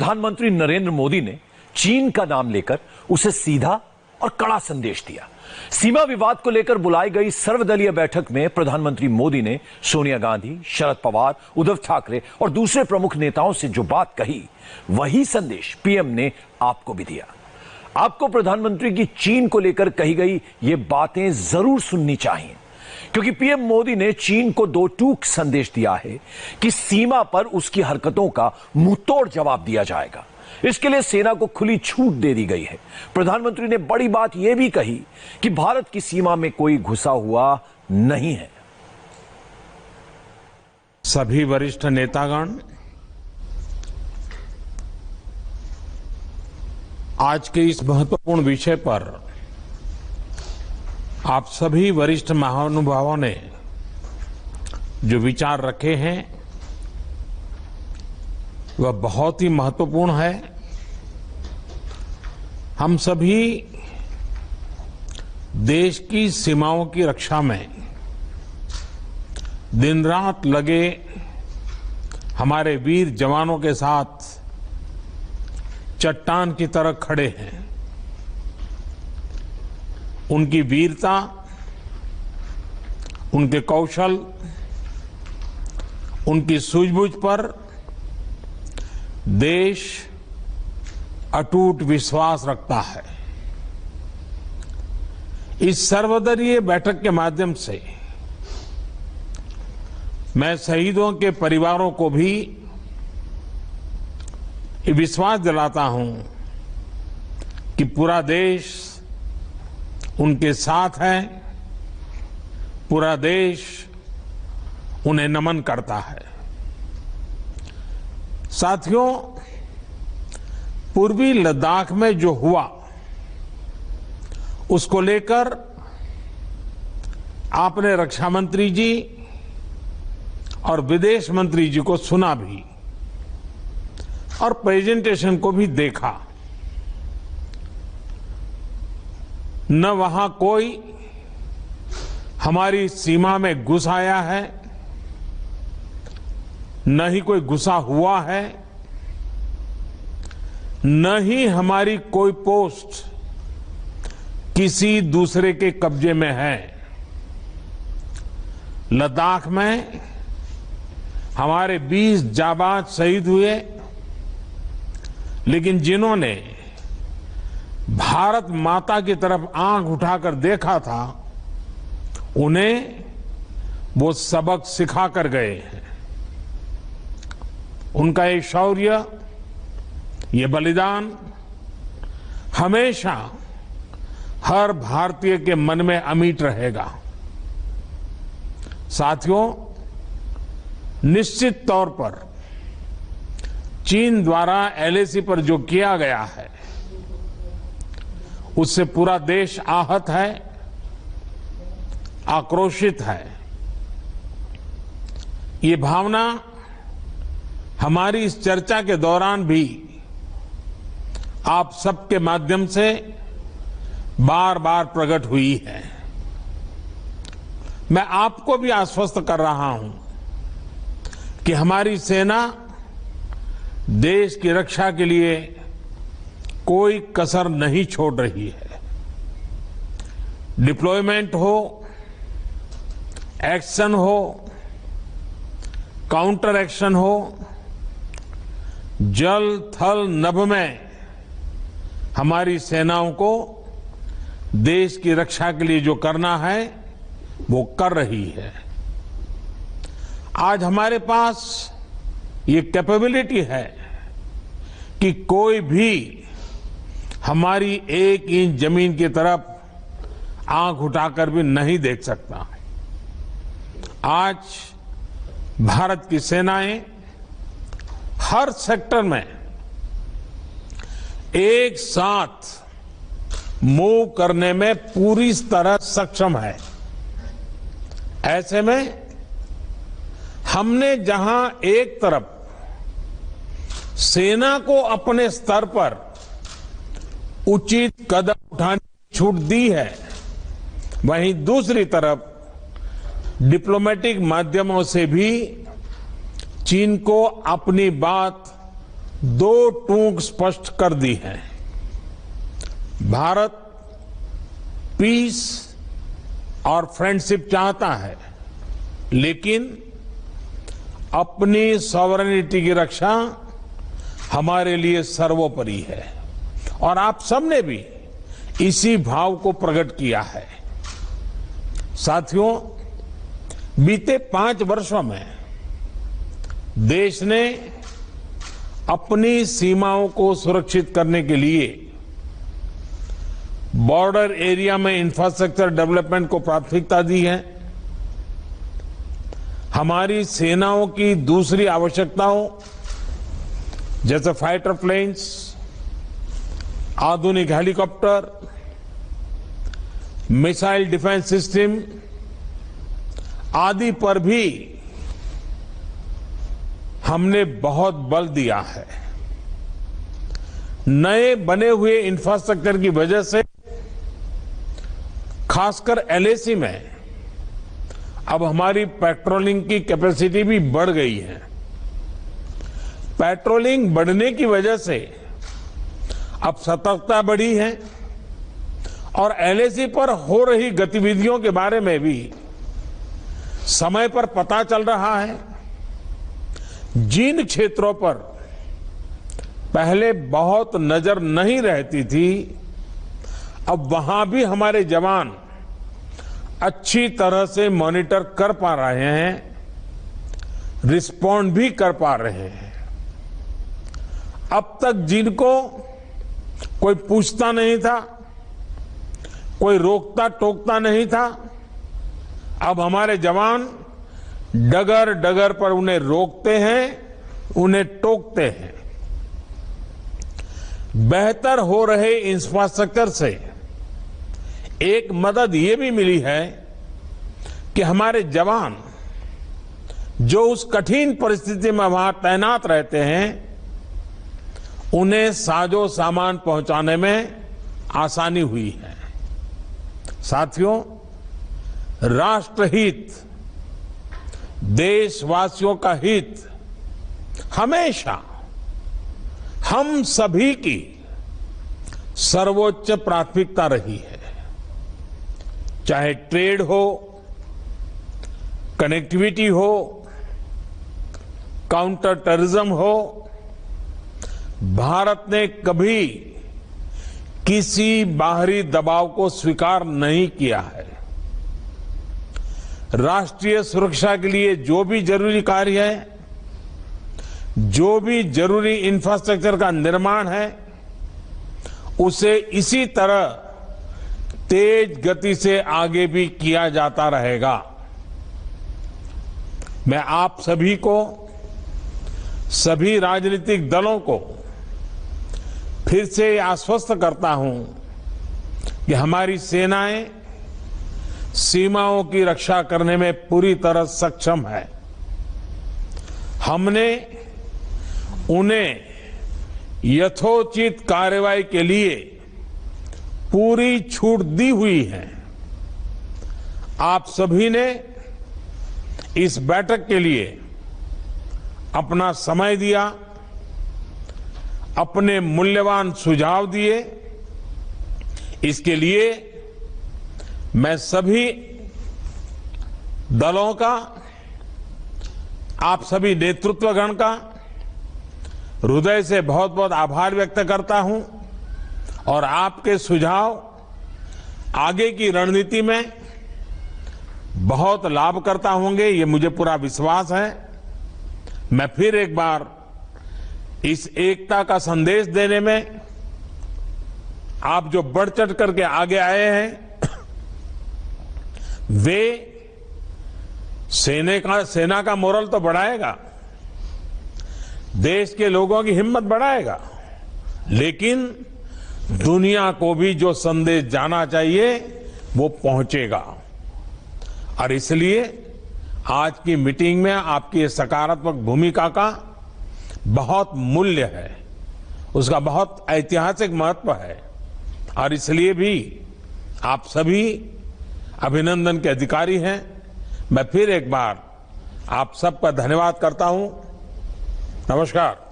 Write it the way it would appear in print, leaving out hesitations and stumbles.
प्रधानमंत्री नरेंद्र मोदी ने चीन का नाम लेकर उसे सीधा और कड़ा संदेश दिया। सीमा विवाद को लेकर बुलाई गई सर्वदलीय बैठक में प्रधानमंत्री मोदी ने सोनिया गांधी, शरद पवार, उद्धव ठाकरे और दूसरे प्रमुख नेताओं से जो बात कही, वही संदेश पीएम ने आपको भी दिया। आपको प्रधानमंत्री की चीन को लेकर कही गई ये बातें जरूर सुननी चाहिए, क्योंकि पीएम मोदी ने चीन को दो टूक संदेश दिया है कि सीमा पर उसकी हरकतों का मुंहतोड़ जवाब दिया जाएगा। इसके लिए सेना को खुली छूट दे दी गई है। प्रधानमंत्री ने बड़ी बात यह भी कही कि भारत की सीमा में कोई घुसा हुआ नहीं है। सभी वरिष्ठ नेतागण आज के इस महत्वपूर्ण विषय पर आप सभी वरिष्ठ महानुभावों ने जो विचार रखे हैं वह बहुत ही महत्वपूर्ण है। हम सभी देश की सीमाओं की रक्षा में दिन रात लगे हमारे वीर जवानों के साथ चट्टान की तरह खड़े हैं। उनकी वीरता, उनके कौशल, उनकी सूझबूझ पर देश अटूट विश्वास रखता है। इस सर्वदलीय बैठक के माध्यम से मैं शहीदों के परिवारों को भी विश्वास दिलाता हूं कि पूरा देश उनके साथ है, पूरा देश उन्हें नमन करता है। साथियों, पूर्वी लद्दाख में जो हुआ उसको लेकर आपने रक्षा मंत्री जी और विदेश मंत्री जी को सुना भी और प्रेजेंटेशन को भी देखा। न वहां कोई हमारी सीमा में घुस आया है, न ही कोई घुसा हुआ है, न ही हमारी कोई पोस्ट किसी दूसरे के कब्जे में है। लद्दाख में हमारे 20 जाबाज शहीद हुए, लेकिन जिन्होंने भारत माता की तरफ आंख उठाकर देखा था, उन्हें वो सबक सिखा कर गए हैं। उनका ये शौर्य, ये बलिदान हमेशा हर भारतीय के मन में अमिट रहेगा। साथियों, निश्चित तौर पर चीन द्वारा एलएसी पर जो किया गया है उससे पूरा देश आहत है, आक्रोशित है। ये भावना हमारी इस चर्चा के दौरान भी आप सबके माध्यम से बार बार प्रकट हुई है। मैं आपको भी आश्वस्त कर रहा हूं कि हमारी सेना देश की रक्षा के लिए कोई कसर नहीं छोड़ रही है। डिप्लॉयमेंट हो, एक्शन हो, काउंटर एक्शन हो, जल थल नभ में हमारी सेनाओं को देश की रक्षा के लिए जो करना है वो कर रही है। आज हमारे पास ये कैपेबिलिटी है कि कोई भी हमारी 1 इंच जमीन की तरफ आंख उठाकर भी नहीं देख सकता। आज भारत की सेनाएं हर सेक्टर में एक साथ मूव करने में पूरी तरह सक्षम है। ऐसे में हमने जहां एक तरफ सेना को अपने स्तर पर उचित कदम उठाने की छूट दी है, वहीं दूसरी तरफ डिप्लोमेटिक माध्यमों से भी चीन को अपनी बात दो टूक स्पष्ट कर दी है। भारत पीस और फ्रेंडशिप चाहता है, लेकिन अपनी सॉवरेनिटी की रक्षा हमारे लिए सर्वोपरि है और आप सबने भी इसी भाव को प्रकट किया है। साथियों, बीते 5 वर्षों में देश ने अपनी सीमाओं को सुरक्षित करने के लिए बॉर्डर एरिया में इंफ्रास्ट्रक्चर डेवलपमेंट को प्राथमिकता दी है। हमारी सेनाओं की दूसरी आवश्यकताओं जैसे फाइटर प्लेन्स, आधुनिक हेलीकॉप्टर, मिसाइल डिफेंस सिस्टम आदि पर भी हमने बहुत बल दिया है। नए बने हुए इंफ्रास्ट्रक्चर की वजह से खासकर एलएसी में अब हमारी पेट्रोलिंग की कैपेसिटी भी बढ़ गई है। पेट्रोलिंग बढ़ने की वजह से अब सतर्कता बढ़ी है और एलएसी पर हो रही गतिविधियों के बारे में भी समय पर पता चल रहा है। जिन क्षेत्रों पर पहले बहुत नजर नहीं रहती थी, अब वहां भी हमारे जवान अच्छी तरह से मॉनिटर कर पा रहे हैं, रिस्पॉन्ड भी कर पा रहे हैं। अब तक जिनको कोई पूछता नहीं था, कोई रोकता टोकता नहीं था, अब हमारे जवान डगर डगर पर उन्हें रोकते हैं, उन्हें टोकते हैं। बेहतर हो रहे इंफ्रास्ट्रक्चर से एक मदद ये भी मिली है कि हमारे जवान जो उस कठिन परिस्थिति में वहां तैनात रहते हैं, उन्हें साजो सामान पहुंचाने में आसानी हुई है। साथियों, राष्ट्रहित, देशवासियों का हित हमेशा हम सभी की सर्वोच्च प्राथमिकता रही है। चाहे ट्रेड हो, कनेक्टिविटी हो, काउंटर टेररिज्म हो, भारत ने कभी किसी बाहरी दबाव को स्वीकार नहीं किया है। राष्ट्रीय सुरक्षा के लिए जो भी जरूरी कार्य है, जो भी जरूरी इंफ्रास्ट्रक्चर का निर्माण है, उसे इसी तरह तेज गति से आगे भी किया जाता रहेगा। मैं आप सभी को, सभी राजनीतिक दलों को फिर से आश्वस्त करता हूं कि हमारी सेनाएं सीमाओं की रक्षा करने में पूरी तरह सक्षम है। हमने उन्हें यथोचित कार्रवाई के लिए पूरी छूट दी हुई है। आप सभी ने इस बैठक के लिए अपना समय दिया, अपने मूल्यवान सुझाव दिए। इसके लिए मैं सभी दलों का, आप सभी नेतृत्वगण का हृदय से बहुत बहुत आभार व्यक्त करता हूं और आपके सुझाव आगे की रणनीति में बहुत लाभ करता होंगे, ये मुझे पूरा विश्वास है। मैं फिर एक बार इस एकता का संदेश देने में आप जो बढ़ चढ़ करके आगे आए हैं, वे सेना का मोरल तो बढ़ाएगा, देश के लोगों की हिम्मत बढ़ाएगा, लेकिन दुनिया को भी जो संदेश जाना चाहिए वो पहुंचेगा। और इसलिए आज की मीटिंग में आपकी सकारात्मक भूमिका का बहुत मूल्य है, उसका बहुत ऐतिहासिक महत्व है। और इसलिए भी आप सभी अभिनंदन के अधिकारी हैं। मैं फिर एक बार आप सबका धन्यवाद करता हूं। नमस्कार।